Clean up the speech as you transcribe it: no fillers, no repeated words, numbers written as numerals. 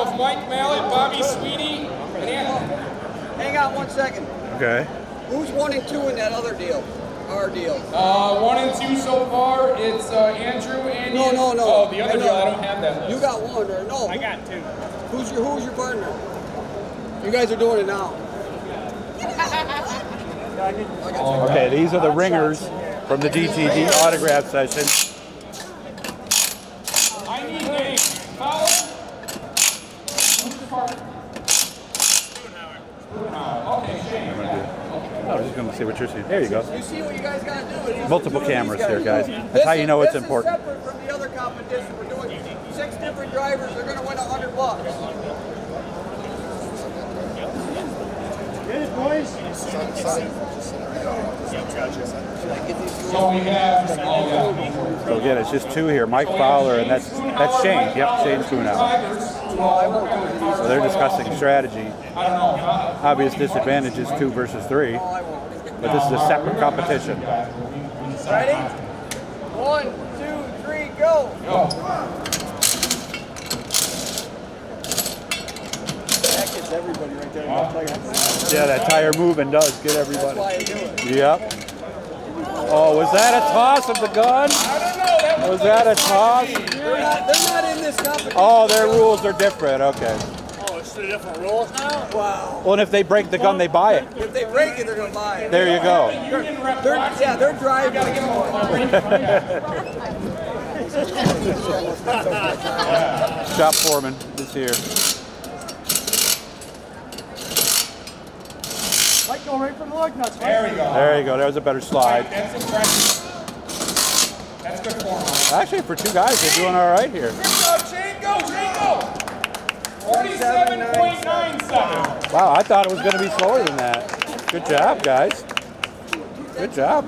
of Mike Mallet, Bobby Sweetie, and Anthony. Hang on 1 second. Okay. Who's 1 and 2 in that other deal? Our deal. 1 and 2 so far. It's Andrew, Andy. No. Oh, the other deal. I don't have that list. You got 1 or no? I got 2. Who's your partner? You guys are doing it now. Okay, these are the ringers from the DTD autograph session. I need names. Fowler. Who's your partner? Spoonhower. Okay, Shayne. I'm just going to see what you're seeing. There you go. You see what you guys got to do? Multiple cameras here, guys. That's how you know it's important. This is separate from the other competition. We're doing 6 different drivers. They're going to win $100. Get it, boys. So we have, So again, it's just 2 here. Mike Fowler, and that's Shayne. Yep, Shayne Spoonhower. So they're discussing strategy. Obvious disadvantage is 2 versus 3, but this is a separate competition. Ready? 1, 2, 3, go. That gets everybody right there. Yeah, that tire moving does get everybody. That's why I do it. Yep. Oh, was that a toss of the gun? I don't know. That Was that a toss? They're not in this competition. Oh, their rules are different. Okay. Oh, it's 2 different rules now? Wow. Well, and if they break the gun, they buy it. If they break it, they're going to buy it. There you go. They're driving. Shop foreman is here. Like go right from the lug nuts. There we go. There you go. There's a better slide. That's impressive. That's good form. Actually, for 2 guys, they're doing all right here. Good job, Shayne. Go, Shayne, go. 47.97. Wow, I thought it was going to be slower than that. Good job, guys. Good job.